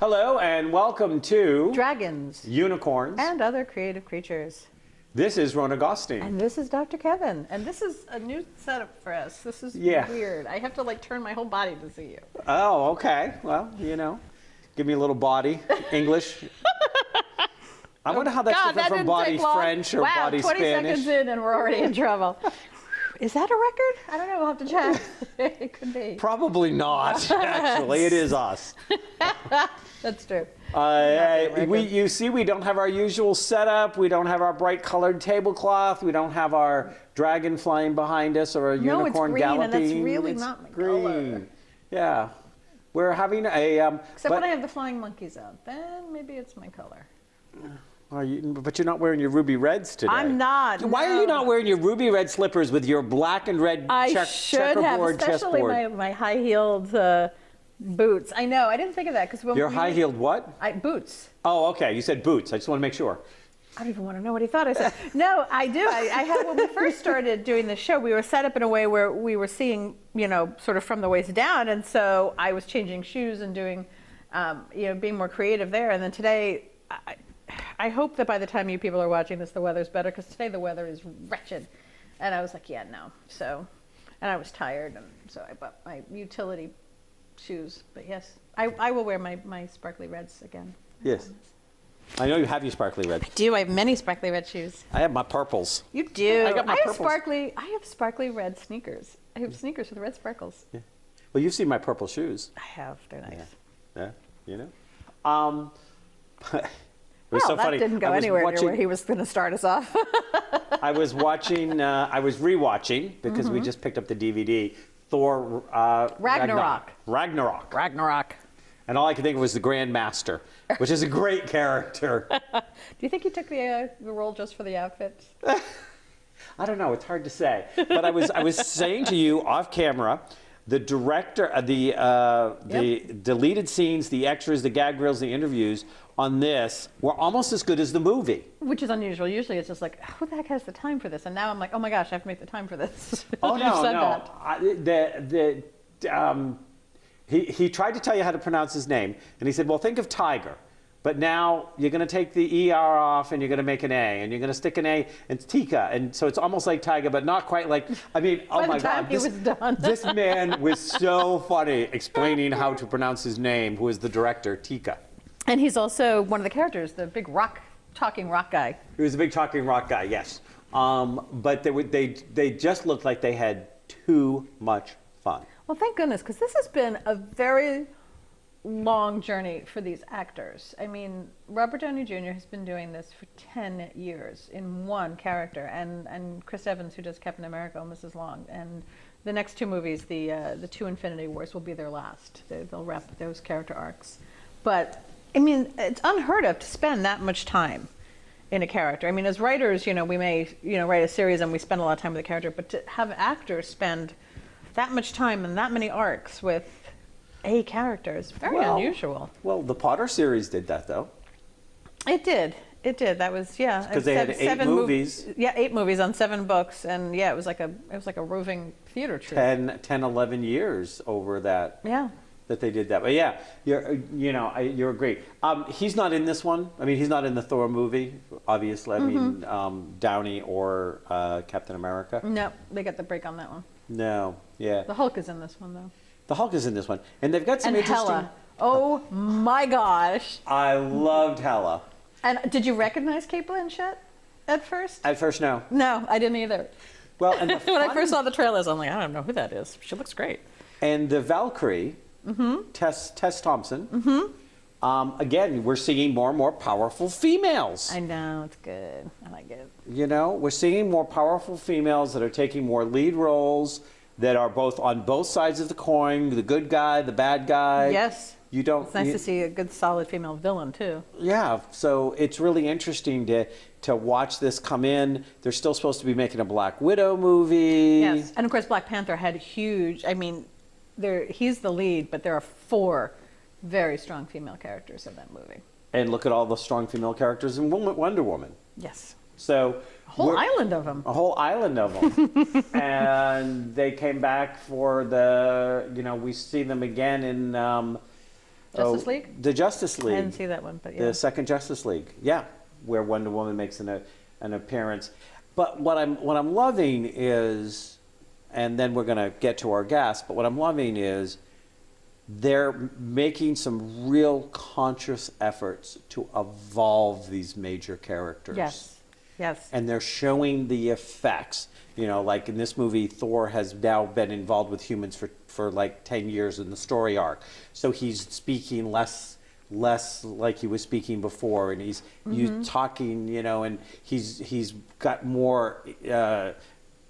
Hello and welcome to Dragons, Unicorns, and Other Creative Creatures. This is Rona Gosting. And this is Dr. Kevin. And this is a new setup for us. This is weird. I have to like turn my whole body to see you. Oh, okay. Well, you know, give me a little body English. I wonder how that's different from body French or body Spanish. 20 seconds in and we're already in trouble. Is that a record? I don't know. We'll have to check. It could be. Probably not, actually. It is us. That's true. You see, we don't have our usual setup. We don't have our bright colored tablecloth. We don't have our dragon flying behind us or a unicorn galloping. And that's really not my color. Yeah. We're having a... Except when I have the flying monkeys out. Then maybe it's my color. But you're not wearing your ruby reds today. I'm not. Why are you not wearing your ruby red slippers with your black and red checkerboard chessboard? I should have, especially my high-heeled boots. I know. I didn't think of that because your high-heeled what? Boots. Oh, okay. You said boots. I just want to make sure. I don't even want to know what he thought I said. No, I do. I had when we first started doing the show, we were set up in a way where we were seeing, sort of from the waist down, and so I was changing shoes and doing, being more creative there. And then today, I hope that by the time you people are watching this, the weather's better, because today the weather is wretched. And I was like, yeah, no. So, and I was tired, and so I bought my utility shoes. But yes, I will wear my sparkly reds again. Yes. I know you have your sparkly reds. I do. I have many sparkly red shoes. I have my purples. You do. I got my purples. I have sparkly red sneakers. I have sneakers with red sparkles. Yeah. Well, you've seen my purple shoes. I have. They're nice. Yeah. It was so that funny. Didn't go anywhere near where he was going to start us off. I was watching, I was rewatching, because we just picked up the DVD, Thor Ragnarok. And all I could think of was the Grand Master, which is a great character. Do you think he took the role just for the outfits? I don't know. It's hard to say. But I was saying to you off camera, the director, the deleted scenes, the extras, the gag reels, the interviews on this were almost as good as the movie. Which is unusual. Usually it's just like, who the heck has the time for this? And now I'm like, oh my gosh, I have to make the time for this. Oh, no. He tried to tell you how to pronounce his name, and he said, well, think of tiger. But now you're going to take the ER off, and you're going to make an A, and you're going to stick an A, and it's Tika. And so it's almost like tiger, but not quite like, I mean, oh my God. He was done. This man was so funny explaining how to pronounce his name, who is the director, Tika. And he's also one of the characters, the big talking rock guy. He was a big talking rock guy, yes. But they just looked like they had too much fun. Well, thank goodness, because this has been a very long journey for these actors. I mean, Robert Downey Jr. has been doing this for 10 years in one character, and Chris Evans, who does Captain America, almost as long. And the next two movies, the two Infinity Wars, will be their last. They'll wrap those character arcs. But, I mean, it's unheard of to spend that much time in a character. I mean, as writers, we may, write a series and we spend a lot of time with a character, but to have actors spend that much time and that many arcs with a character is very unusual. Well, the Potter series did that, though. It did. That was, because they had 8 movies. 8 movies on 7 books, and it was like a roving theater troupe. 10, 11 years over that. Yeah. That they did that. But yeah, you're great. He's not in this one. I mean, he's not in the Thor movie, obviously. I mean, Downey or Captain America. No, they got the break on that one. No, yeah. The Hulk is in this one, though. The Hulk is in this one. And they've got some interesting... Hela. Oh, my gosh. I loved Hela. And did you recognize Cate Blanchett at first? At first, no. No, I didn't either. Well, and when I first saw the trailers, I'm like, I don't know who that is. She looks great. And the Valkyrie, Tess Thompson, again, we're seeing more and more powerful females. I know, it's good. I like it. We're seeing more powerful females that are taking more lead roles, that are on both sides of the coin, the good guy, the bad guy. Yes. It's nice to see a good, solid female villain, too. Yeah, so it's really interesting to watch this come in. They're still supposed to be making a Black Widow movie. Yes, and of course Black Panther had huge, he's the lead, but there are 4 very strong female characters in that movie. And look at all the strong female characters in Wonder Woman. Yes. So A whole island of them. a whole island of them. And they came back for we see them again in Justice League? The Justice League. I didn't see that one, but yeah. The second Justice League, yeah, where Wonder Woman makes an appearance. But what I'm loving is, and then we're going to get to our guests, but what I'm loving is they're making some real conscious efforts to evolve these major characters. Yes, yes. And they're showing the effects. Like in this movie, Thor has now been involved with humans for like 10 years in the story arc. So he's speaking less like he was speaking before, and he's talking, and he's got more,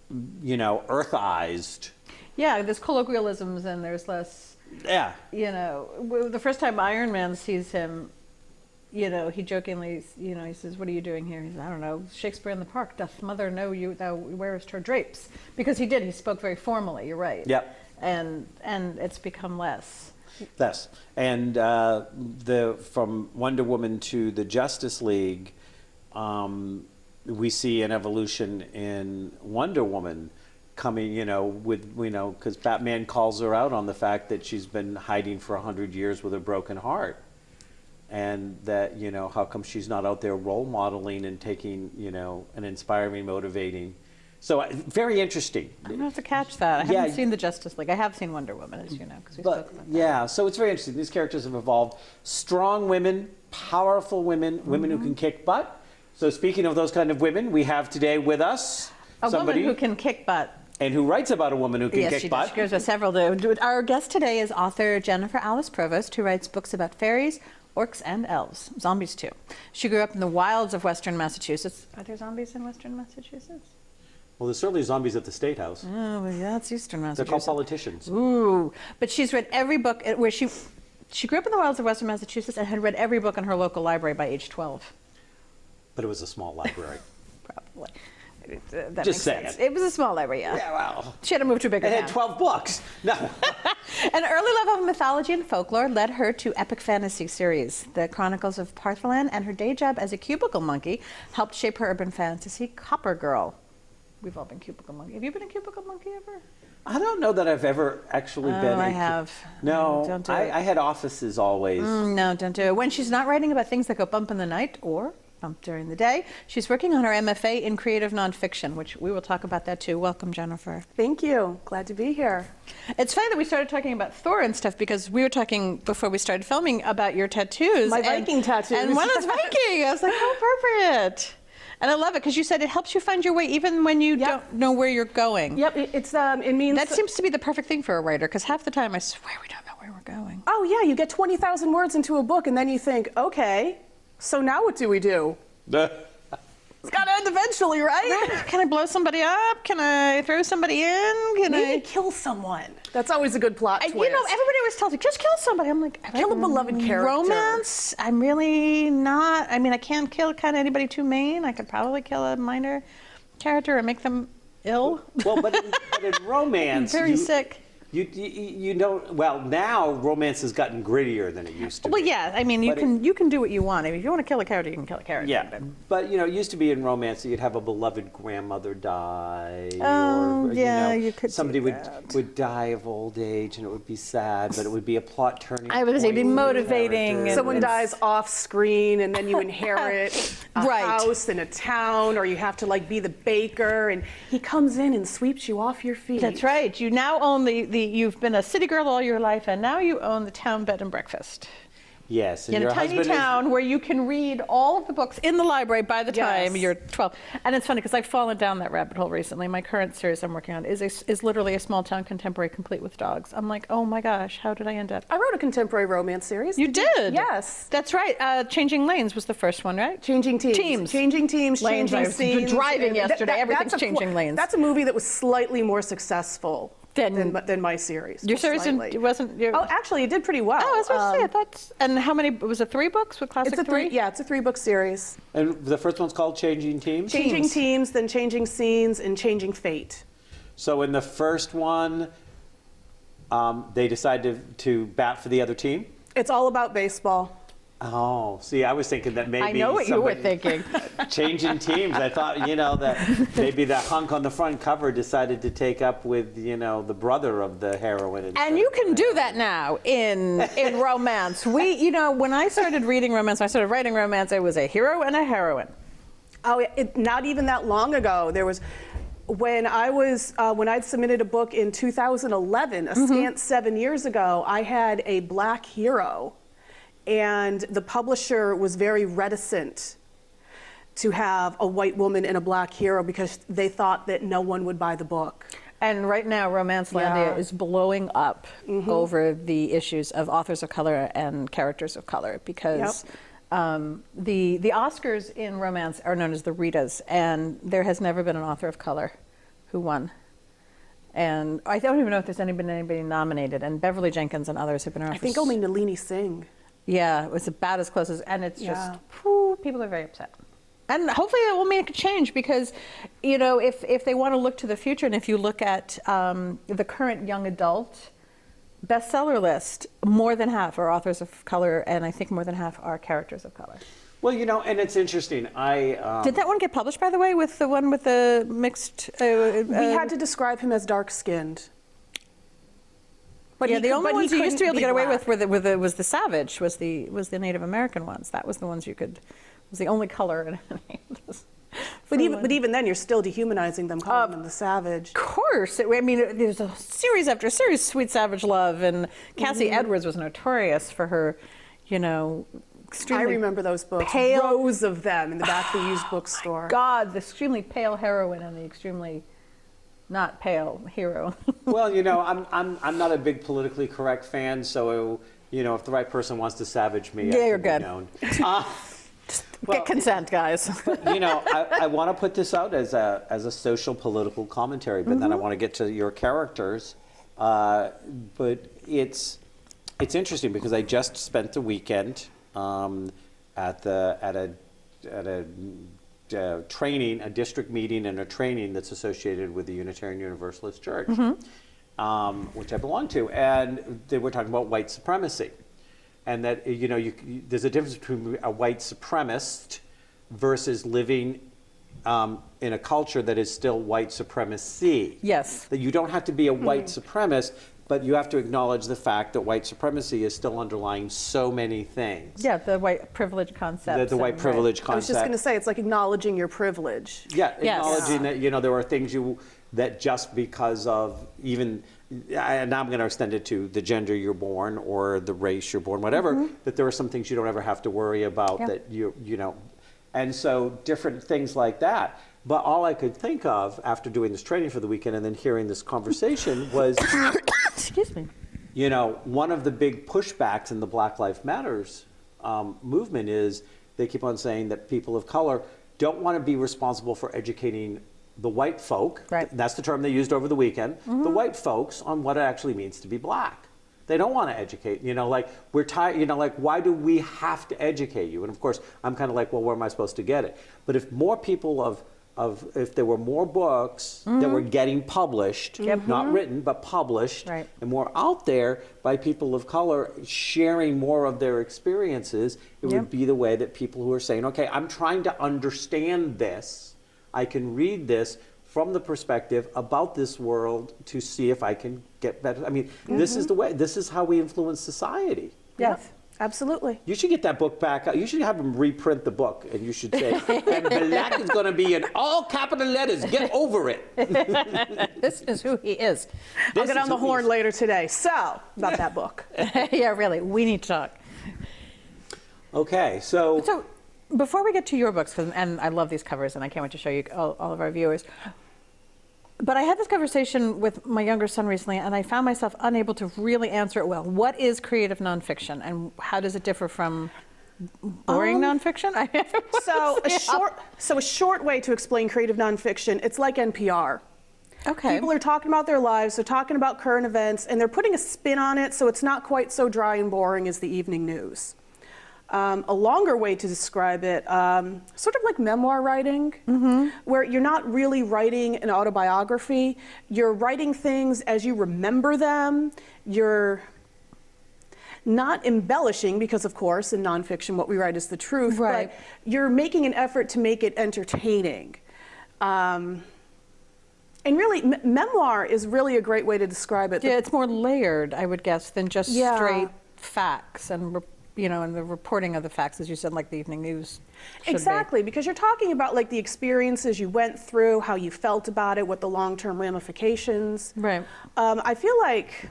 earthized. Yeah, there's colloquialisms and there's less. Yeah. The first time Iron Man sees him, he jokingly, he says, "What are you doing here?" He says, "I don't know. Shakespeare in the park. Doth mother know you? Thou wearest her drapes." Because he did. He spoke very formally. You're right. Yep. And it's become less. Yes. And from Wonder Woman to the Justice League, we see an evolution in Wonder Woman coming, because Batman calls her out on the fact that she's been hiding for 100 years with a broken heart. And that, how come she's not out there role modeling and taking, and inspiring, motivating. So very interesting. I'm going to have to catch that. I haven't seen the Justice League. I have seen Wonder Woman, as you know, because we spoke about that. Yeah, so it's very interesting. These characters have evolved. Strong women, powerful women, women who can kick butt. So speaking of those kind of women, we have today with us somebody woman who can kick butt. And who writes about a woman who can kick butt. She goes by several. Our guest today is author Jennifer Alice Provost, who writes books about fairies, orcs, and elves. Zombies, too. She grew up in the wilds of western Massachusetts. Are there zombies in western Massachusetts? Well, there's certainly zombies at the State House. Oh, well, yeah, that's eastern Massachusetts. They're called politicians. Ooh. But she's read every book where she grew up in the wilds of western Massachusetts and had read every book in her local library by age 12. But it was a small library. Probably. That Just saying. sense. It was a small library, yeah. Yeah, well. She had to move to a bigger It town. had 12 books. No. An early love of mythology and folklore led her to epic fantasy series. The Chronicles of Partholan and her day job as a cubicle monkey helped shape her urban fantasy, Copper Girl. We've all been cubicle monkey. Have you been a cubicle monkey ever? I don't know that I've ever actually been. I have. No, don't do it. I had offices always. No, don't do it. When she's not writing about things that go bump in the night or bump during the day, she's working on her MFA in creative nonfiction, which we will talk about that too. Welcome, Jennifer. Thank you. Glad to be here. It's funny that we started talking about Thor and stuff because we were talking before we started filming about your tattoos. My Viking tattoos. And one is Viking. I was like, how appropriate. And I love it because you said it helps you find your way even when you don't know where you're going. Yep, it means... That seems to be the perfect thing for a writer because half the time I swear we don't know where we're going. Oh yeah, you get 20,000 words into a book and then you think, okay, so now what do we do? It's got to end eventually, right? Can I blow somebody up? Can I throw somebody in? Maybe kill someone. That's always a good plot twist. You know, everybody always tells me, just kill somebody. I'm like, kill a beloved character. Romance? I'm really not. I mean, I can't kill kind of anybody too mean. I could probably kill a minor character and make them ill. Well, but in romance, very sick. You don't. Well, now romance has gotten grittier than it used to be. Well, yeah. I mean, you can do what you want. I mean, if you want to kill a character, you can kill a character. Yeah, but it used to be in romance that you'd have a beloved grandmother die. Oh, or, yeah, you could. Somebody do that. would die of old age, and it would be sad, but it would be a plot turning. I would say, be point for the motivating. character. Someone dies off screen, and then you inherit a house and a town, or you have to be the baker, and he comes in and sweeps you off your feet. That's right. You now own you've been a city girl all your life, and now you own the town bed and breakfast. Yes, and in your a tiny town where you can read all of the books in the library by the time you're 12. And it's funny because I've fallen down that rabbit hole recently. My current series I'm working on is literally a small town contemporary complete with dogs. I'm like, oh my gosh, how did I end up? I wrote a contemporary romance series. You did? Yes. That's right. Changing Lanes was the first one, right? Changing Teams. Changing Teams, lanes, changing scenes. Driving yesterday, everything's changing lanes. That's a movie that was slightly more successful than my series. Your series wasn't... Oh, actually, it did pretty well. Oh, I was going to say, that's... And how many... Was it 3 books with Classic 3? Yeah, it's a 3-book series. And the first one's called Changing Teams? Changing Teams, then Changing Scenes, and Changing Fate. So in the first one, they decided to bat for the other team? It's all about baseball. Oh, see, I was thinking that maybe I know what you were thinking. Changing teams. I thought, that maybe the hunk on the front cover decided to take up with, the brother of the heroine. And you can do that now in romance. When I started reading romance, I started writing romance, it was a hero and a heroine. Oh, not even that long ago. There was, when I'd submitted a book in 2011, a scant 7 years ago, I had a black hero. And the publisher was very reticent to have a white woman and a black hero because they thought that no one would buy the book. And right now, Romancelandia is blowing up over the issues of authors of color and characters of color because the Oscars in romance are known as the Ritas, and there has never been an author of color who won. And I don't even know if there's been anybody nominated, and Beverly Jenkins and others have been around. I think only Nalini Singh. Yeah, it was about as close as, and it's just, people are very upset. And hopefully it will make a change because, if they want to look to the future, and if you look at the current young adult bestseller list, more than half are authors of color, and I think more than half are characters of color. Well, and it's interesting. Did that one get published, by the way, with the one with the mixed? We had to describe him as dark-skinned. But the only ones you used to be able to get away with was the Savage, was the Native American ones. That was the ones was the only color in any of this. But even then, you're still dehumanizing them, calling them the Savage. Of course. There's a series after series, Sweet Savage Love, and Cassie Edwards was notorious for her, extremely. I remember those books. Pale, rows of them in the back of the used bookstore. God, the extremely pale heroine and the extremely not pale hero. Well, I'm not a big politically correct fan, so if the right person wants to savage me, you're good. Just get consent, guys. I want to put this out as a social political commentary, but then I want to get to your characters. But it's interesting because I just spent the weekend at a training, a district meeting and a training that's associated with the Unitarian Universalist Church, which I belong to, and they were talking about white supremacy, and that there's a difference between a white supremacist versus living in a culture that is still white supremacy. Yes. That you don't have to be a white supremacist, but you have to acknowledge the fact that white supremacy is still underlying so many things. Yeah, the white privilege concept. The white privilege concept. I was just going to say, it's like acknowledging your privilege. Yeah, acknowledging that, there are things that just because of even, and I'm going to extend it to the gender you're born or the race you're born, whatever, that there are some things you don't ever have to worry about that and so different things like that. But all I could think of after doing this training for the weekend and then hearing this conversation was, excuse me, one of the big pushbacks in the Black Lives Matters movement is they keep on saying that people of color don't want to be responsible for educating the white folk. Right. That's the term they used over the weekend. The white folks on what it actually means to be black. They don't want to educate, we're tired, why do we have to educate you? And of course, I'm kind of like, well, where am I supposed to get it? But if more people if there were more books that were getting published, not written, but published, and more out there by people of color sharing more of their experiences, it would be the way that people who are saying, okay, I'm trying to understand this, I can read this from the perspective about this world to see if I can get better. I mean, this is the way, this is how we influence society. Yes. Absolutely. You should get that book back out. You should have them reprint the book, and you should say, and black is going to be in all capital letters. Get over it. This is who he is. I'll get on the horn later today. So, about that book. Yeah, really. We need to talk. Okay, so before we get to your books, and I love these covers, and I can't wait to show you all of our viewers, but I had this conversation with my younger son recently, and I found myself unable to really answer it well. What is creative nonfiction, and how does it differ from boring nonfiction? So a short way to explain creative nonfiction, it's like NPR. Okay. People are talking about their lives, they're talking about current events, and they're putting a spin on it, so it's not quite so dry and boring as the evening news. A longer way to describe it, sort of like memoir writing, where you're not really writing an autobiography, you're writing things as you remember them, not embellishing, because of course in nonfiction what we write is the truth, Right. but you're making an effort to make it entertaining. And really, memoir is really a great way to describe it. Yeah, it's more layered, I would guess, than just Yeah. straight facts and and the reporting of the facts, as you said, like the evening news. Should Exactly, because you're talking about like the experiences you went through, how you felt about it, what the long-term ramifications. be. Right. I feel like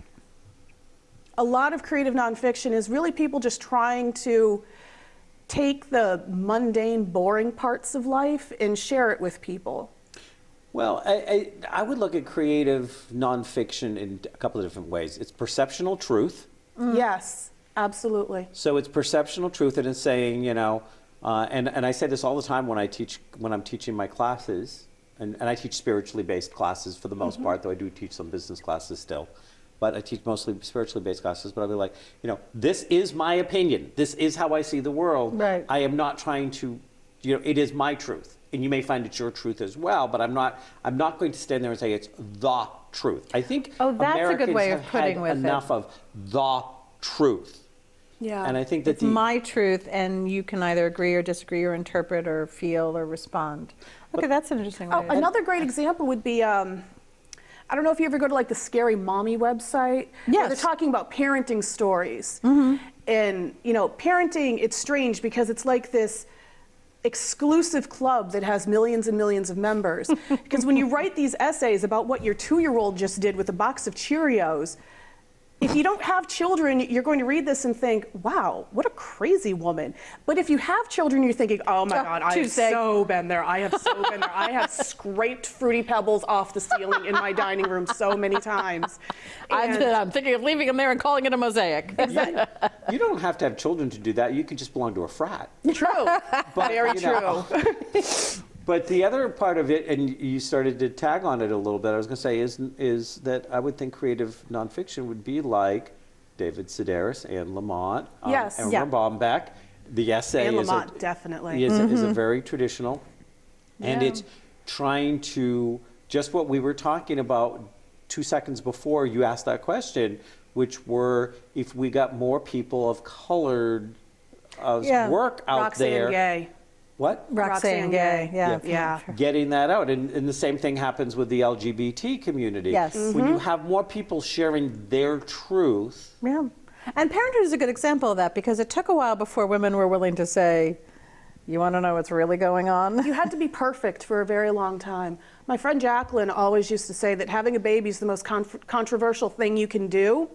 a lot of creative nonfiction is really people just trying to take the mundane, boring parts of life and share it with people. Well, I would look at creative nonfiction in a couple of different ways. It's perceptional truth. Yes, absolutely. So it's perceptional truth, and it's saying, and I say this all the time when I'm teaching my classes, and I teach spiritually based classes for the most part, though I do teach some business classes still. But I teach mostly spiritually based classes, but I'll be like, this is my opinion. This is how I see the world. Right. I am not trying to, it is my truth. And you may find it's your truth as well, but I'm not going to stand there and say it's the truth. I think Oh, that's a good Americans way of have putting had with it. enough of the truth. Yeah. And I think that It's my truth, and you can either agree or disagree or interpret or feel or respond. Okay, that's an interesting way. Another great example would be, I don't know if you ever go to like the Scary Mommy website. Where they're Yes. talking about parenting stories. And, parenting, it's strange because it's like this exclusive club that has millions and millions of members. Because when you write these essays about what your 2-year-old just did with a box of Cheerios, if you don't have children, you're going to read this and think, wow, what a crazy woman. But if you have children, you're thinking, oh my God, I have so been there. I have so been there. I have scraped Fruity Pebbles off the ceiling in my dining room so many times. And I'm thinking of leaving them there and calling it a mosaic. You don't have to have children to do that. You can just belong to a frat. true, very true. But the other part of it, and you started to tag on it a little bit, I was going to say, is that I would think creative nonfiction would be like David Sedaris, Anne Lamott, Yes. and Yeah. Baumbach. The essay Anne is Lamott, definitely. is a very traditional, and Yeah. it's trying to, just what we were talking about 2 seconds before you asked that question, which were if we got more people of colored Yeah. work out Roxane there. Gay. What? Roxane Gay, yeah. Yeah. Getting that out. And the same thing happens with the LGBT community. Yes. When you have more people sharing their truth. Yeah. And parenthood is a good example of that because it took a while before women were willing to say, you want to know what's really going on? You had to be perfect for a very long time. My friend Jacqueline always used to say that having a baby is the most controversial thing you can do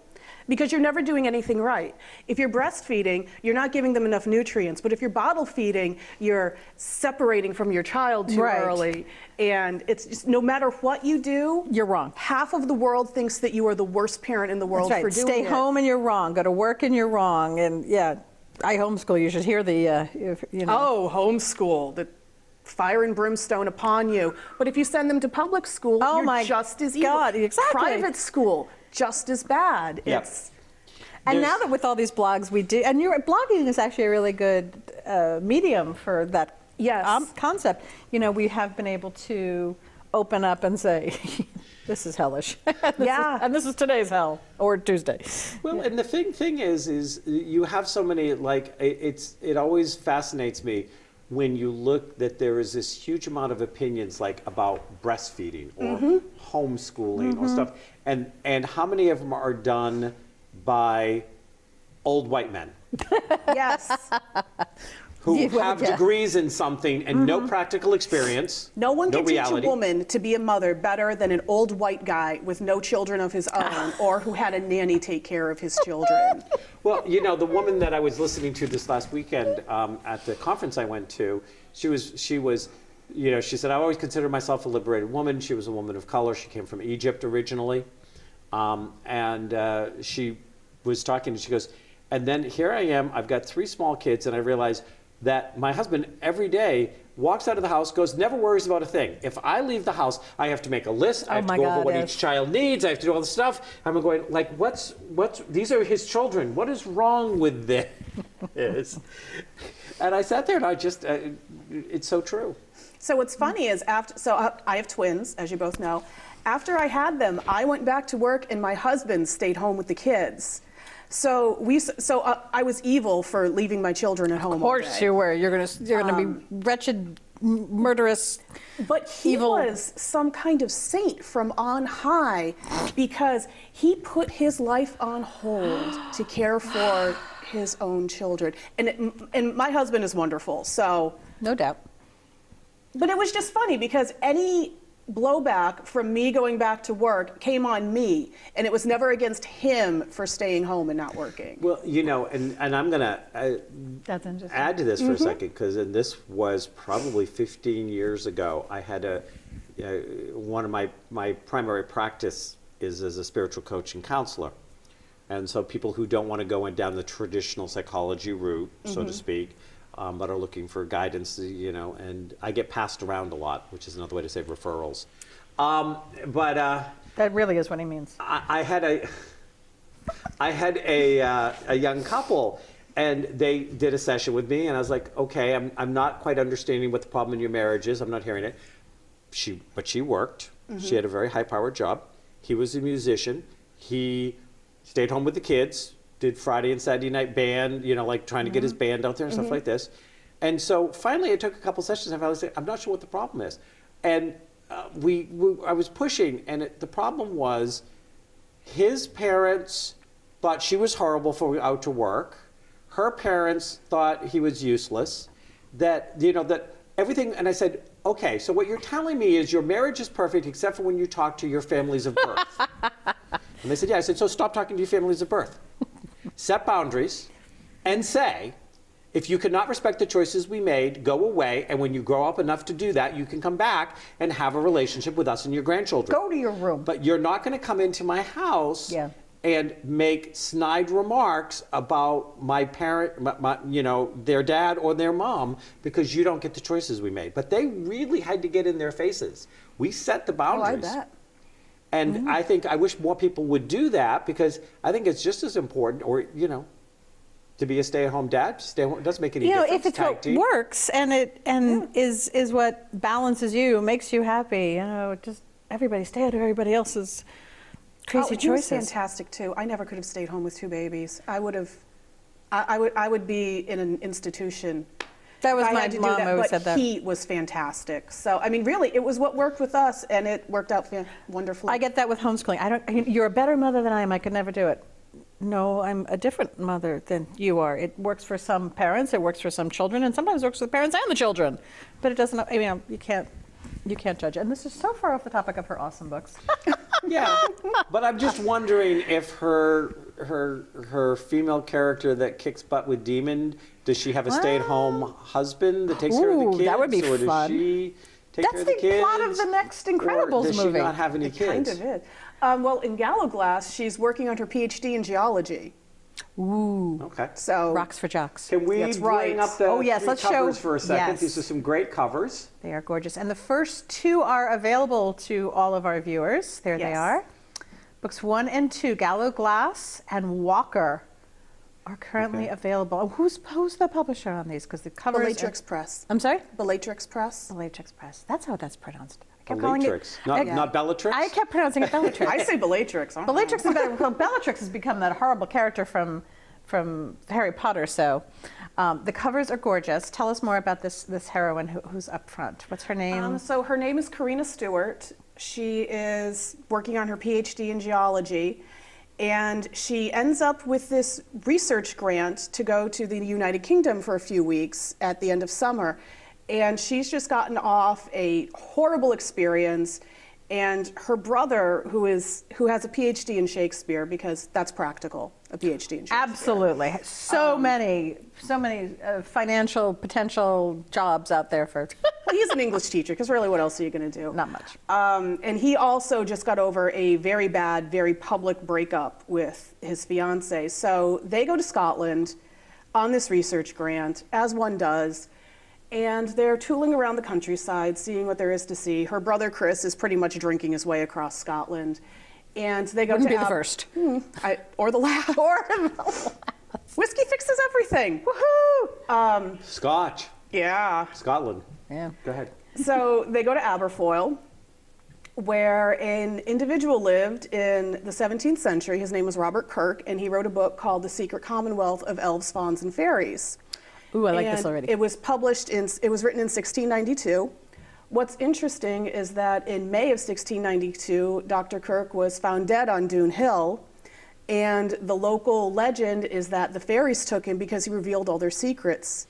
because you're never doing anything right. If you're breastfeeding, you're not giving them enough nutrients. But if you're bottle feeding, you're separating from your child too Right. early. And it's just, no matter what you do, You're wrong. half of the world thinks that you are the worst parent in the world That's for right. doing Stay it. home and you're wrong. Go to work and you're wrong. And yeah, I homeschool. You should hear the, Oh, homeschool, the fire and brimstone upon you. But if you send them to public school, Oh you're my just as evil. God, exactly. Private school, just as bad. Yep. It's And There's- now that with all these blogs we do, and blogging is actually a really good medium for that Yes. concept. We have been able to open up and say, this is hellish. And this is today's hell, or Tuesday. Well, and the thing is you have so many, like, it always fascinates me when you look that there is this huge amount of opinions, like, about breastfeeding or homeschooling or stuff, and how many of them are done by old white men yes. who Yeah, have yeah. degrees in something and no practical experience, No one can reality. teach a woman to be a mother better than an old white guy with no children of his own or who had a nanny take care of his children. Well, the woman that I was listening to this last weekend at the conference I went to, she was, she said, I always consider myself a liberated woman. She was a woman of color. She came from Egypt originally. And she was talking, and she goes, and then here I am, I've got 3 small kids, and I realize that my husband every day walks out of the house, never worries about a thing. If I leave the house, I have to make a list. I have to go over what each child needs. I have to do all the stuff. I'm going, like, these are his children. What is wrong with this? And I sat there and I just, it's so true. So what's funny is I have twins, as you both know. After I had them, I went back to work and my husband stayed home with the kids. So I was evil for leaving my children at home. Of course you were. You're gonna be wretched, murderous. But he evil. was some kind of saint from on high because he put his life on hold to care for his own children. And my husband is wonderful, so. No doubt. But it was just funny because any blowback from me going back to work came on me, and it was never against him for staying home and not working. Well, and I'm going to That's interesting. add to this for a second, because this was probably 15 years ago. I had one of my primary practice is as a spiritual coach and counselor. And so people who don't want to go down the traditional psychology route, so to speak, but are looking for guidance, and I get passed around a lot, which is another way to say referrals. That really is what he means. I had a young couple, and they did a session with me, and I was like, okay, I'm not quite understanding what the problem in your marriage is. I'm not hearing it. But she worked. She had a very high-powered job. He was a musician. He stayed home with the kids, did Friday and Saturday night band, like trying to get his band out there and stuff like this. And so finally I took a couple sessions and I was like, I'm not sure what the problem is. And I was pushing, and the problem was his parents thought she was horrible for out to work. Her parents thought he was useless, that everything, and I said, okay, so what you're telling me is your marriage is perfect except for when you talk to your families of birth. And they said, yeah. I said, so stop talking to your families of birth. Set boundaries and say, if you cannot respect the choices we made, go away. And when you grow up enough to do that, you can come back and have a relationship with us and your grandchildren. Go to your room. But you're not going to come into my house and make snide remarks about my parent, their dad or their mom, because you don't get the choices we made. But they really had to get in their faces. We set the boundaries. Oh, I bet. And I wish more people would do that, because I think it's just as important, to be a stay-at-home dad. It doesn't make any difference. If it's what works and is what balances you, makes you happy, just everybody stay out of everybody else's crazy He was choices. fantastic too. I never could have stayed home with 2 babies. I would be in an institution. That was I my had to mom do that, always but said that. he was fantastic. So really, it was what worked with us, and it worked out wonderfully. I get that with homeschooling. You're a better mother than I am. I could never do it. No, I'm a different mother than you are. It works for some parents, it works for some children, and sometimes it works for the parents and the children. But it doesn't. You can't judge. And this is so far off the topic of her awesome books. Yeah, but I'm just wondering if her female character that kicks butt with Demon, does she have a stay-at-home husband that takes care of the kids? That would be or fun. Does she take care of the That's the kids? plot of the next Incredibles or does movie. she not have any kids? Kind of is. Well, in Gallowglass, she's working on her PhD in geology. Ooh. Okay. So Rocks for jocks. Can we That's bring right. up the Oh, yes, three let's covers show- for a second? yes. These are some great covers. They are gorgeous. And the first 2 are available to all of our viewers. There they Yes. are. Books 1 and 2, Gallowglass and Walker, are currently available. Oh, who's the publisher on these? Because the covers. Bellatrix Press. I'm sorry? Bellatrix Press. Bellatrix Press. That's how that's pronounced. I kept calling Bellatrix. it. Not Bellatrix? I kept pronouncing it Bellatrix. I say Bellatrix. Bellatrix is better. Well, Bellatrix has become that horrible character from Harry Potter. So the covers are gorgeous. Tell us more about this heroine who's up front. What's her name? So her name is Karina Stewart. She is working on her PhD in geology, and she ends up with this research grant to go to the United Kingdom for a few weeks at the end of summer. And she's just gotten off a horrible experience. And her brother, who has a PhD in Shakespeare, because that's practical, a PhD in Shakespeare. Absolutely. So many financial potential jobs out there for. Well, he's an English teacher, because really what else are you going to do? Not much. And he also just got over a very bad, very public breakup with his fiancée. So they go to Scotland on this research grant, as one does. And they're tooling around the countryside, seeing what there is to see. Her brother Chris is pretty much drinking his way across Scotland. And they go Wouldn't to be the first. or the last. Whiskey fixes everything. Woohoo! Scotch. Yeah. Scotland. Yeah. Go ahead. So they go to Aberfoyle, where an individual lived in the 17th century. His name was Robert Kirk, and he wrote a book called The Secret Commonwealth of Elves, Fauns, and Fairies. Ooh, I like this And already. it was written in 1692. What's interesting is that in May of 1692, Dr. Kirk was found dead on Doon Hill, and the local legend is that the fairies took him because he revealed all their secrets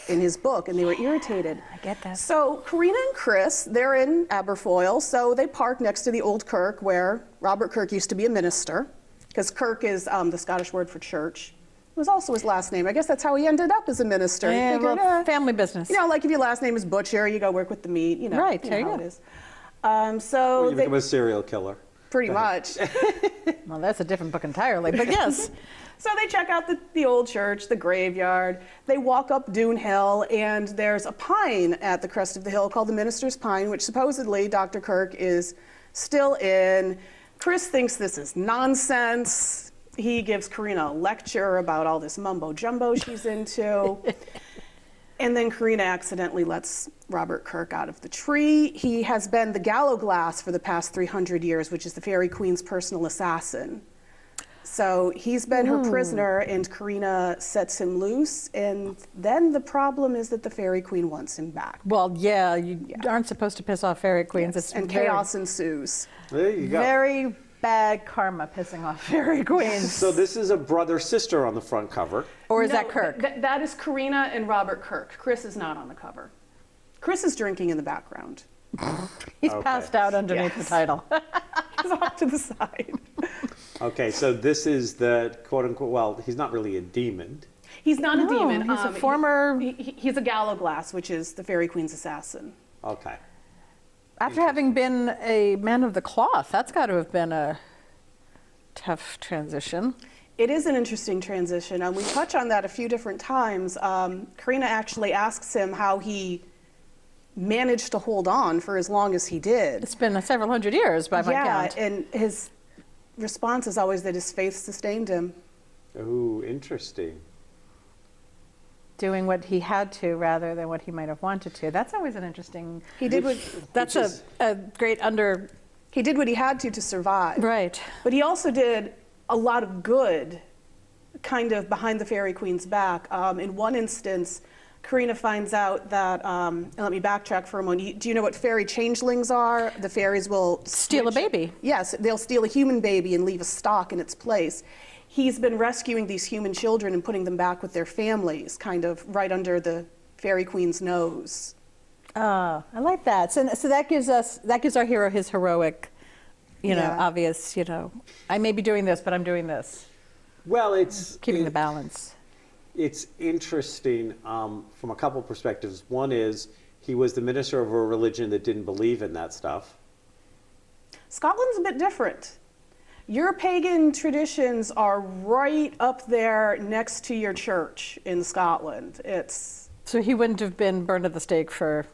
in his book, and they were irritated. I get that. So Karina and Chris, they're in Aberfoyle, so they park next to the old kirk where Robert Kirk used to be a minister, because Kirk is the Scottish word for church. It was also his last name. I guess that's how he ended up as a minister. He Yeah, figured, well, family business. you know, like if your last name is Butcher, you go work with the meat, you know. Right, you there know you how go. it is. So Or you they, become a serial killer. pretty much. Well, that's a different book entirely, but yes. So they check out the old church, the graveyard. They walk up Doon Hill, and there's a pine at the crest of the hill called the Minister's Pine, which supposedly Dr. Kirk is still in. Chris thinks this is nonsense. He gives Karina a lecture about all this mumbo jumbo she's into. And then Karina accidentally lets Robert Kirk out of the tree. He has been the Gallowglass for the past 300 years, which is the Fairy Queen's personal assassin. So he's been her prisoner, and Karina sets him loose. And then the problem is that the Fairy Queen wants him back. Well, yeah, you aren't supposed to piss off fairy queens. It's And very, chaos ensues. There you go. very bad karma pissing off fairy queens. So this is a brother-sister on the front cover. Or is No, that Kirk? That is Karina and Robert Kirk. Chris is not on the cover. Chris is drinking in the background. He's Okay. passed out underneath the Yes. title. He's off to the side. Okay, so this is the quote-unquote, well, he's not really a demon. He's not a No, demon. he's a former- He's a Gallowglass, which is the Fairy Queen's assassin. Okay. After having been a man of the cloth, that's got to have been a tough transition. It is an interesting transition, and we touch on that a few different times. Karina actually asks him how he managed to hold on for as long as he did. It's been several hundred years by my count. And his response is always that his faith sustained him. Ooh, interesting. Doing what he had to rather than what he might have wanted to. That's always an interesting. He did what That's Which is- a great under. he did what he had to survive. Right. But he also did a lot of good, kind of behind the Fairy Queen's back. In one instance, Karina finds out that, and let me backtrack for a moment. Do you know what fairy changelings are? The fairies will Steal a switch- baby. Yes, they'll steal a human baby and leave a stock in its place. He's been rescuing these human children and putting them back with their families, kind of right under the Fairy Queen's nose. I like that. So that gives our hero his heroic, Yeah. obvious, I may be doing this, but I'm doing this. Well, it's Keeping the balance. It's interesting from a couple perspectives. One is he was the minister of a religion that didn't believe in that stuff. Scotland's a bit different. Your pagan traditions are right up there next to your church in Scotland. It's So he wouldn't have been burned at the stake for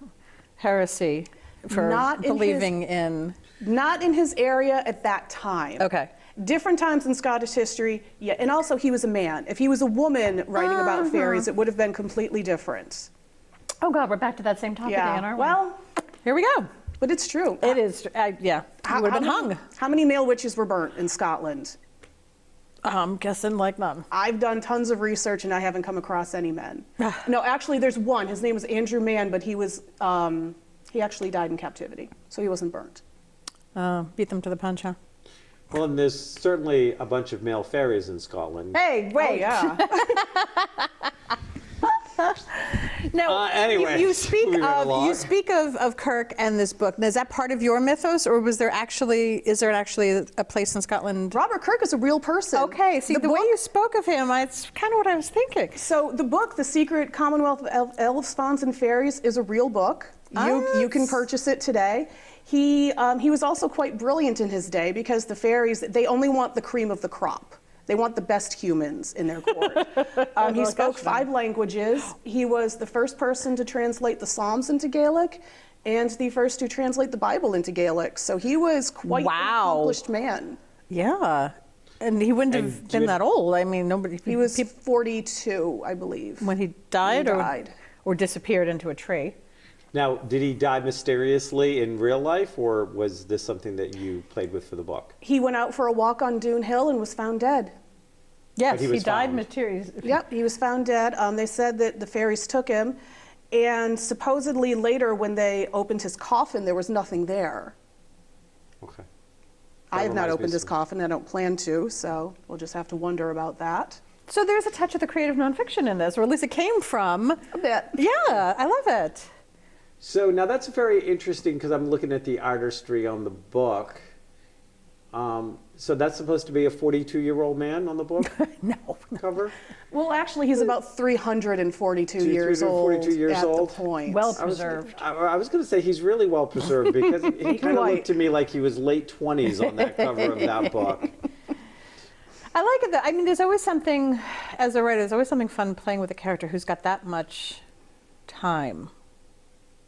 heresy, for Not in believing in. not in his area at that time. Okay. Different times in Scottish history, yeah, and also he was a man. If he was a woman writing about fairies, it would have been completely different. Oh God, we're back to that same topic again, aren't we? Well, Here we go. but it's true. It is. Yeah. He would have been hung. How many male witches were burnt in Scotland? I'm guessing like none. I've done tons of research and I haven't come across any men. No, actually, there's one. His name was Andrew Mann, but he was he actually died in captivity, so he wasn't burnt. Beat them to the punch, huh? Well, and there's certainly a bunch of male fairies in Scotland. Hey, Oh, wait. yeah. No. Anyway, you speak moving right of along. of Kirk and this book. Now, is that part of your mythos, or is there actually a place in Scotland? Robert Kirk is a real person. Okay. See, the way you spoke of him, it's kind of what I was thinking. So the book, The Secret Commonwealth of Elves, Fauns, and Fairies, is a real book. You can purchase it today. He was also quite brilliant in his day because the fairies, they only want the cream of the crop. They want the best humans in their court. He spoke 5 languages. He was the first person to translate the Psalms into Gaelic and the first to translate the Bible into Gaelic. So he was quite an accomplished man. Yeah. And he wouldn't have been that old. I mean, nobody. He was 42, I believe. when he died, When he died. or disappeared into a tree. Now, did he die mysteriously in real life, or was this something that you played with for the book? He went out for a walk on Dune Hill and was found dead. Yes, But he he was died found. mysteriously. Yep, he was found dead. They said that the fairies took him, and supposedly later when they opened his coffin, there was nothing there. Okay. I have not reminds me opened his some- coffin. I don't plan to, so we'll just have to wonder about that. So there's a touch of the creative nonfiction in this, or at least it came from. A bit. Yeah, I love it. So now that's very interesting because I'm looking at the artistry on the book. So that's supposed to be a 42-year-old man on the book No. cover? Well, actually, he's about 342 years old 342 years at old? the point. Well I was preserved. going to say he's really well preserved because he kind of looked to me like he was late 20s on that cover of that book. I like it. I mean, there's always something, as a writer, there's always something fun playing with a character who's got that much time,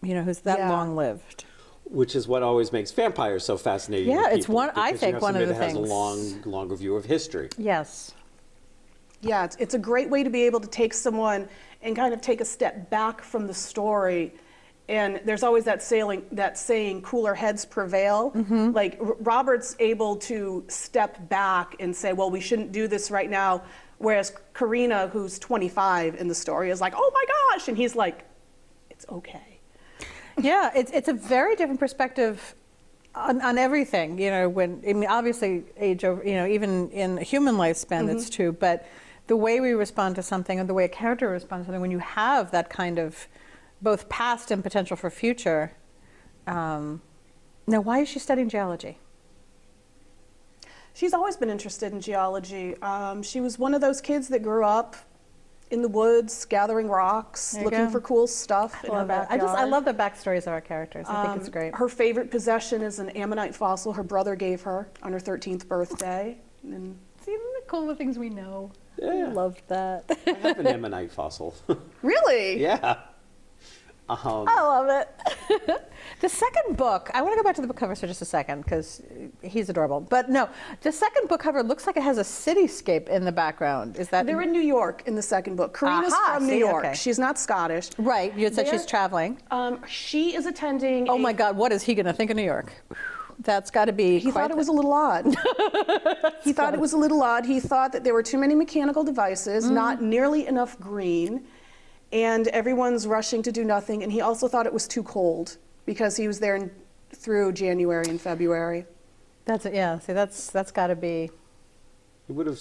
you know, who's that Yeah. long-lived. Which is what always makes vampires so fascinating. Yeah, to it's people, one- I because you think have one of somebody the that has things. a longer view of history. Yes. Yeah, it's a great way to be able to take someone and kind of take a step back from the story. And there's always that saying, cooler heads prevail. Like Robert's able to step back and say, well, we shouldn't do this right now. Whereas Karina, who's 25 in the story, is like, oh my gosh. And he's like, it's okay. Yeah, it's a very different perspective on everything. You know, I mean, obviously age over, you know, even in a human lifespan, that's true. But the way we respond to something and the way a character responds to something, when you have that kind of both past and potential for future. Now, why is she studying geology? She's always been interested in geology. She was one of those kids that grew up in the woods, gathering rocks, There you looking go. for cool stuff in her I love that. backyard. I love the backstories of our characters. I think it's great. Her favorite possession is an ammonite fossil her brother gave her on her 13th birthday. And See, isn't it cool the things we know? Yeah. I loved that. I have an ammonite fossil. really? Yeah. I love it. The second book, I want to go back to the book cover for just a second because he's adorable. But no, the second book cover looks like it has a cityscape in the background. Is that They're in New York in the second book. Karina's Aha, from New see, York. okay. She's not Scottish. right? You had said They're- she's traveling. She is attending. Oh my God, what is he going to think of New York? That's got to be. He thought it was a little odd. He thought it was a little odd. He thought that there were too many mechanical devices, not nearly enough green, and everyone's rushing to do nothing. And he also thought it was too cold because he was there through January and February. That's it. Yeah. See, that's got to be. He would have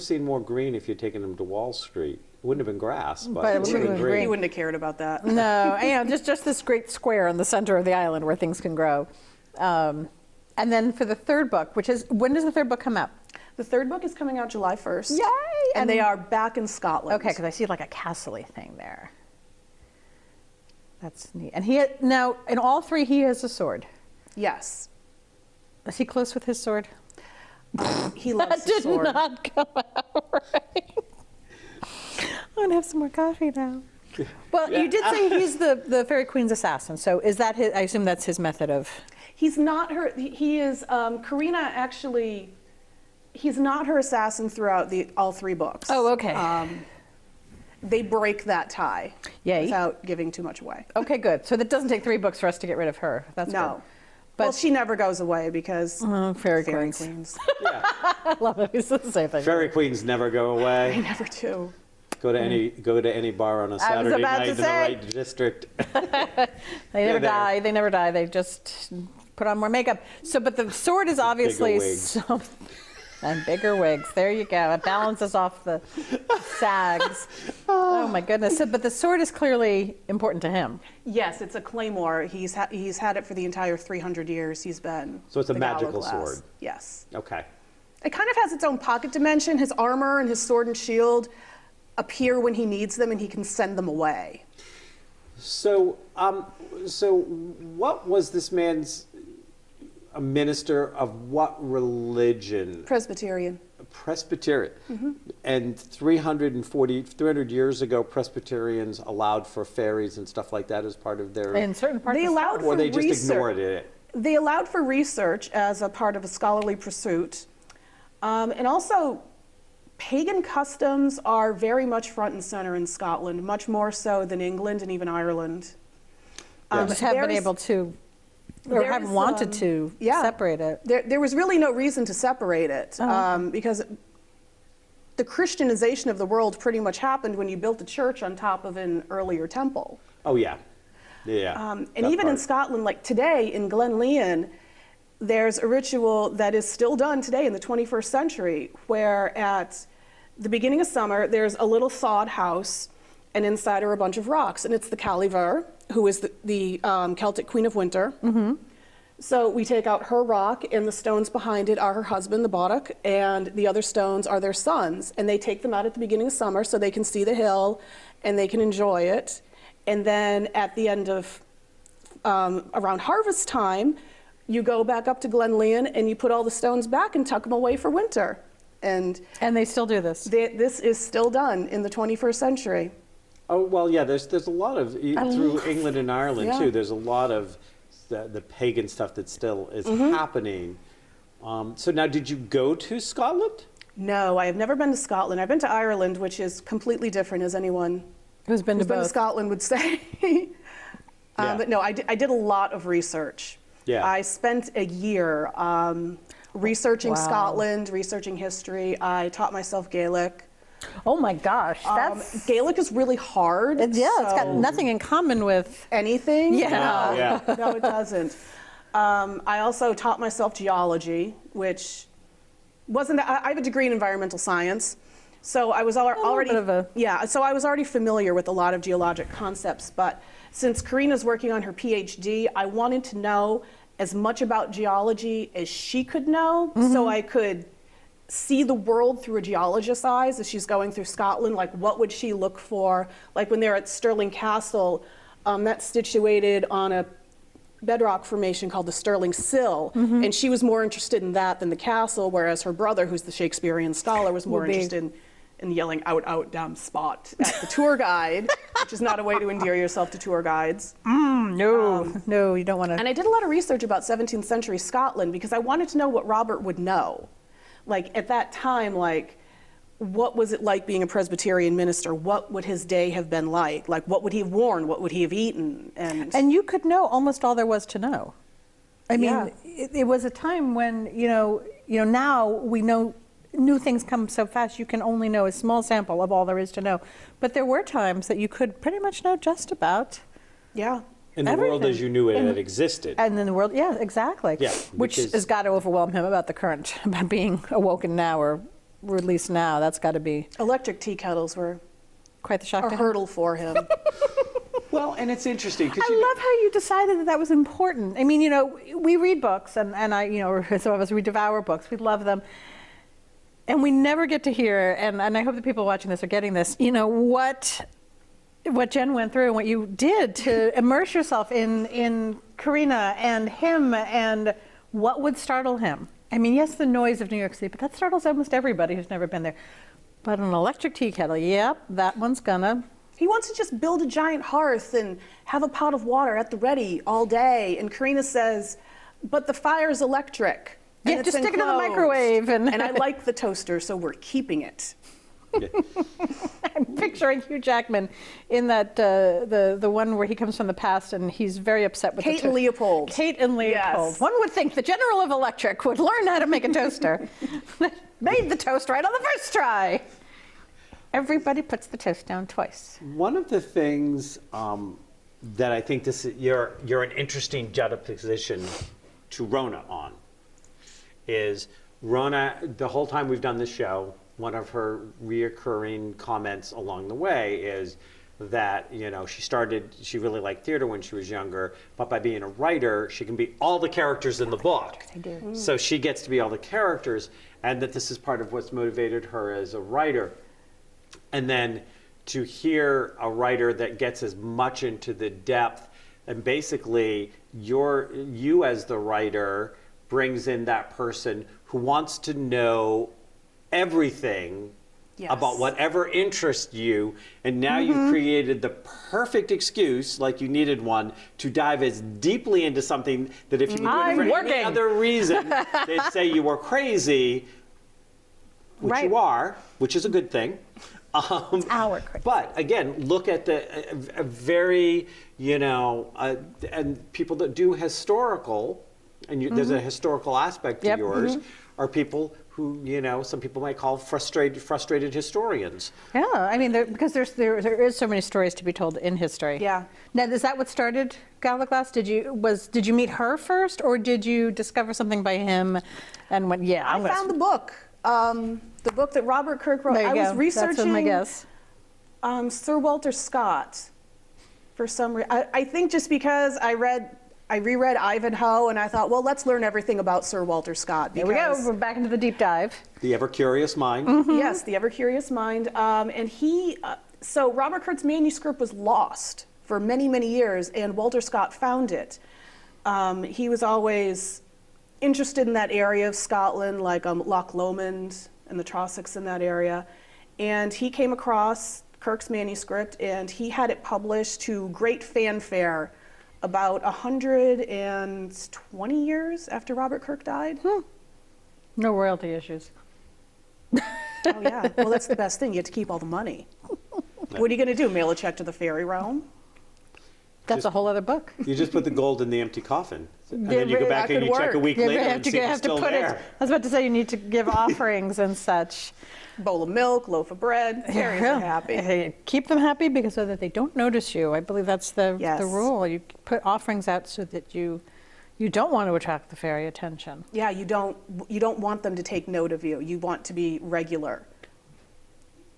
seen more green if you'd taken him to Wall Street. It wouldn't have been grass, but, But it it would have would've been been green. He wouldn't have cared about that. No, you know, just this great square in the center of the island where things can grow. And then for the third book, which is, when does the third book come out? The third book is coming out July 1st. Yay! And they are back in Scotland. Okay, because I see like a castle-y thing there. That's neat. And now, in all three, he has a sword. Yes. Is he close with his sword? He loves That the did sword. not come out right. I'm going to have some more coffee now. Well, you did say he's the Fairy Queen's assassin. So is that his, I assume that's his method of... He's not her. He is. Karina actually. He's not her assassin throughout all three books. Oh, okay. They break that tie. Yay. Without giving too much away. Okay, good. So that doesn't take 3 books for us to get rid of her. That's No. good. But Well, she never goes away because Fairy Fairy Queens. Queens. Yeah. I love it. It's the same thing. Fairy queens never go They away. never do. Go to any bar on a Saturday about night to in the say. right district. They never there. die. They never die. They just put on more makeup. So, but the sword is obviously wigs. and bigger wigs. There you go. It balances off the sags. Oh my goodness. So, but the sword is clearly important to him. Yes, it's a claymore. He's had it for the entire 300 years he's been. So it's a the magical Gallowglass. sword. Yes. Okay. It kind of has its own pocket dimension. His armor and his sword and shield appear when he needs them, and he can send them away. So, what was this man's a minister of what religion? Presbyterian. Presbyterian. Mm-hmm. And 300 years ago, Presbyterians allowed for fairies and stuff like that as part of their... In certain parts They of allowed or for they just research. ignored it? They allowed for research as a part of a scholarly pursuit. And also, pagan customs are very much front and center in Scotland, much more so than England and even Ireland. Just haven't been There's- able to, or there's, haven't wanted to yeah. separate it. There was really no reason to separate it because the Christianization of the world pretty much happened when you built a church on top of an earlier temple. Oh, yeah. Yeah. And that even in part. Scotland, like today in Glenlyon, there's a ritual that is still done today in the 21st century, where at the beginning of summer, there's a little thawed house, and inside are a bunch of rocks, and it's the Caliver, who is the Celtic Queen of Winter. So we take out her rock, and the stones behind it are her husband, the Bodach, and the other stones are their sons. And they take them out at the beginning of summer so they can see the hill and they can enjoy it. And then at the end of, around harvest time, you go back up to Glenlyon and you put all the stones back and tuck them away for winter. And And they still do this. this is still done in the 21st century. Oh, well, yeah, there's a lot of, through England and Ireland, Yeah. too, there's a lot of the pagan stuff that still is happening. So now, did you go to Scotland? No, I have never been to Scotland. I've been to Ireland, which is completely different, as anyone Who's been to who's been to both? Scotland would say. Yeah. But no, I did a lot of research. Yeah. I spent a year researching Wow. Scotland, researching history. I taught myself Gaelic. Oh my gosh, that's Gaelic is really hard. it's got so nothing in common with. anything. Yeah. No, yeah. No, it doesn't. I also taught myself geology, which wasn't. I have a degree in environmental science, so I was already. bit of a- Yeah, so I was already familiar with a lot of geologic concepts. But since Karina's working on her PhD, I wanted to know as much about geology as she could know, so I could see the world through a geologist's eyes as she's going through Scotland. Like, what would she look for? Like when they're at Stirling Castle, that's situated on a bedrock formation called the Stirling Sill, and she was more interested in that than the castle, whereas her brother, who's the Shakespearean scholar, was more Will be- interested in yelling out, damn spot at the tour guide, which is not a way to endear yourself to tour guides. No, you don't want to. And I did a lot of research about 17th century Scotland because I wanted to know what Robert would know. Like at that time, like what was it like being a Presbyterian minister? What would his day have been like? Like what would he have worn? What would he have eaten? And you could know almost all there was to know. I mean, Yeah. it was a time when, now we know new things come so fast, you can only know a small sample of all there is to know. But there were times that you could pretty much know just about. yeah. In the world Everything. as you knew it had existed. And in the world, yeah, exactly. Yeah, Which because- has got to overwhelm him about the current, about being awoken now or released now. That's got to be Electric tea kettles were quite the shock a to him. hurdle for him. Well, and it's interesting because I love how you decided that that was important. I mean, we read books, and I, some of us, we devour books. We love them. And we never get to hear, and I hope the people watching this are getting this, what Jen went through and what you did to immerse yourself in Karina and him and what would startle him. I mean, yes, the noise of New York City, but that startles almost everybody who's never been there. But an electric tea kettle, yep, that one's gonna. He wants to just build a giant hearth and have a pot of water at the ready all day. And Karina says, but the fire's electric. You and have to it's stick it in the enclosed. microwave. And I like the toaster, so we're keeping it. I'm picturing Hugh Jackman in that the one where he comes from the past and he's very upset with Kate the and Leopold. Kate and Leopold. Yes. One would think the General of Electric would learn how to make a toaster. Made the toast right on the first try. Everybody puts the toast down twice. one of the things that I think you're an interesting juxtaposition to Rona on is Rona, the whole time we've done this show, one of her reoccurring comments along the way is that, she really liked theater when she was younger, but by being a writer, she can be all the characters in the book. So she gets to be all the characters, and that this is part of what's motivated her as a writer. And then to hear a writer that gets as much into the depth, and basically you as the writer brings in that person who wants to know everything Yes. about whatever interests you, and now you've created the perfect excuse, like you needed one, to dive as deeply into something that if you were doing it for any other reason, they'd say you were crazy, which Right. you are, which is a good thing. Our crazy. But again, look at the a very, and people that do historical, and there's a historical aspect to Yep. yours, are people who, some people might call frustrated historians. Yeah, I mean, because there is so many stories to be told in history. Yeah. Now, is that what started Galaglass? Did you meet her first, or did you discover something by him and went, yeah, I found the book that Robert Kirk wrote. There you I was go. researching That's my guess. Sir Walter Scott for some reason. I think just because I reread Ivanhoe, and I thought, well, let's learn everything about Sir Walter Scott. There we go. We're back into the deep dive. The ever-curious mind. Yes, the ever-curious mind. And so Robert Kirk's manuscript was lost for many, many years, and Walter Scott found it. He was always interested in that area of Scotland, like Loch Lomond and the Trossachs in that area. And he came across Kirk's manuscript, and he had it published to great fanfare about 120 years after Robert Kirk died. No royalty issues. Oh, yeah. Well, that's the best thing. You get to keep all the money. What are you going to do? Mail a check to the fairy realm? That's a whole other book. You just put the gold in the empty coffin. And then you go back and you check a week later and see if it's still there. I was about to say you need to give offerings and such. Bowl of milk, loaf of bread. Fairies are happy. Hey, keep them happy because so that they don't notice you. I believe that's the rule. You put offerings out so that you don't want to attract the fairy attention. Yeah, you don't want them to take note of you. You want to be regular.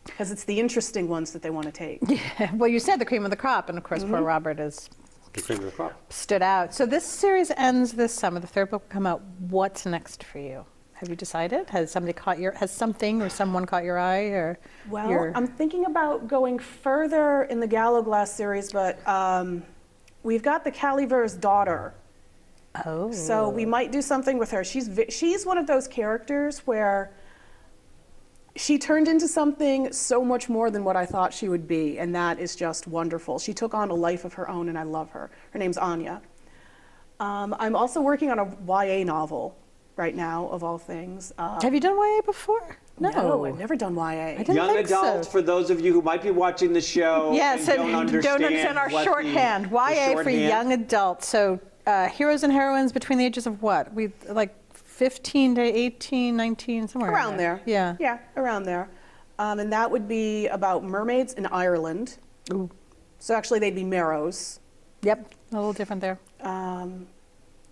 Because it's the interesting ones that they want to take. Yeah. Well, you said the cream of the crop, and of course, poor Robert is The cream of the crop. stood out. So this series ends this summer. The third book will come out. What's next for you? Have you decided? Has something or someone caught your eye? Or Well, I'm thinking about going further in the Galaglass series, but we've got the Caliver's daughter. Oh. So we might do something with her. She's one of those characters where she turned into something so much more than what I thought she would be, and that is just wonderful. She took on a life of her own, and I love her. Her name's Anya. I'm also working on a YA novel right now, of all things. Have you done YA before? No, I've never done YA. I didn't Young think adult, so. for those of you who might be watching the show Yes, and don't understand our what shorthand. YA for shorthand. young adults. So heroes and heroines between the ages of what? We like 15 to 18, 19, somewhere Around there. Yeah. Yeah, around there. And that would be about mermaids in Ireland. Ooh. So actually they'd be Merrows. Yep. A little different there.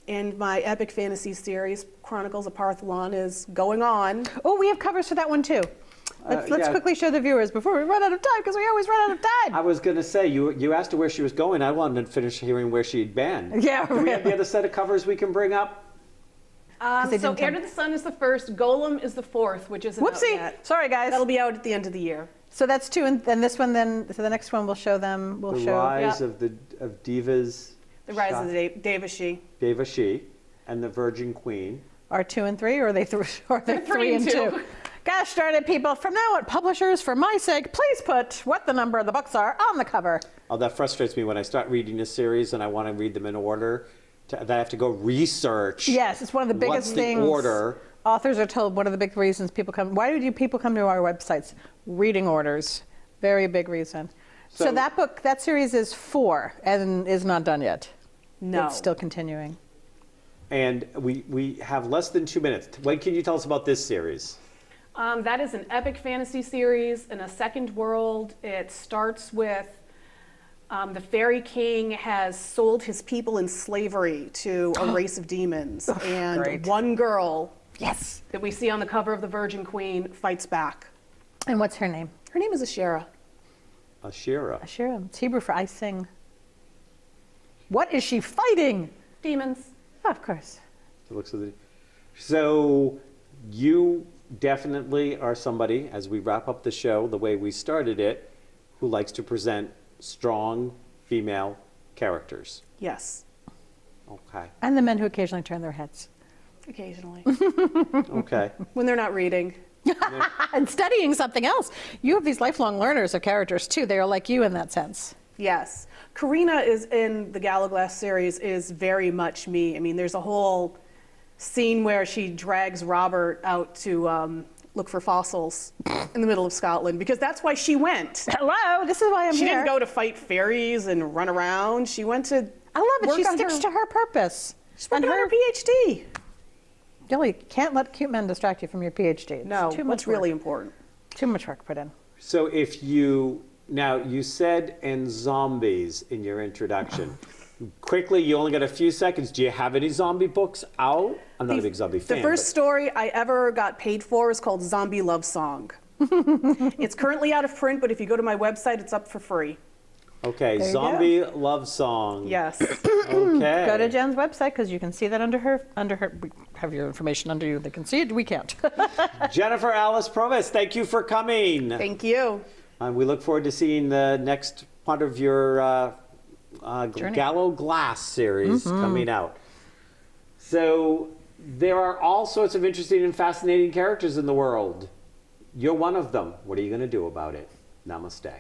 And my epic fantasy series, Chronicles of Partholon, is going on. Oh, we have covers for that one too. Let's yeah. quickly show the viewers before we run out of time, because we always run out of time. I was going to say, you asked her where she was going. I wanted to finish hearing where she'd been. Yeah, Do we have the other set of covers we can bring up? they So didn't Heir tell to the Sun is the first, Golem is the fourth, which isn't out Whoopsie. yet. Sorry, guys. That'll be out at the end of the year. So that's two, and then this one, so the next one we'll show them. We'll The show. Rise yeah. of Divas. The Rise of the Devashi. Devashi and the Virgin Queen. Are 2 and 3, or are they three? Or are they They're 3 and 2? Gosh darn it, people! From now on, publishers, for my sake, please put what the number of the books are on the cover. Oh, that frustrates me when I start reading a series and I want to read them in order. That I have to go research. Yes, it's one of the biggest what's things. the order. Authors are told one of the big reasons people come. Why do people come to our websites? Reading orders, very big reason. So that series is 4 and is not done yet. No. It's still continuing. And we have less than 2 minutes. What can you tell us about this series? That is an epic fantasy series in a second world. It starts with the fairy king has sold his people in slavery to a race of demons. And great. one girl Yes. that we see on the cover of the Virgin Queen fights back. And what's her name? Her name is Ashera. Ashira. Ashira. It's Hebrew for I sing. What is she fighting? Demons. Of course. So you definitely are somebody, as we wrap up the show, the way we started it, who likes to present strong female characters. Yes, Okay. And the men who occasionally turn their heads. occasionally. Okay. When they're not reading. And studying something else. You have these lifelong learners of characters too. They are like you in that sense. Yes. Karina is in the Galaglass series is very much me. I mean, there's a whole scene where she drags Robert out to look for fossils in the middle of Scotland, because that's why she went. Hello, this is why I'm She here. didn't go to fight fairies and run around. She went to I love it. work She on sticks to her purpose. She's working on her PhD. Gilly, you can't let cute men distract you from your PhD. It's No, too what's much work. really important. Too much work put in. So if you, now you said "and zombies" in your introduction. Quickly, you only got a few seconds. Do you have any zombie books out? I'm not a big zombie fan. The first story I ever got paid for is called Zombie Love Song. It's currently out of print, but if you go to my website, it's up for free. Okay, There you zombie love song. Yes. Okay. Go to Jen's website because you can see that under her. We have your information under you. They can see it. We can't. Jennifer Alice Provost, thank you for coming. Thank you. We look forward to seeing the next part of your Journey. Gallo Glass series coming out. So there are all sorts of interesting and fascinating characters in the world. You're one of them. What are you going to do about it? Namaste.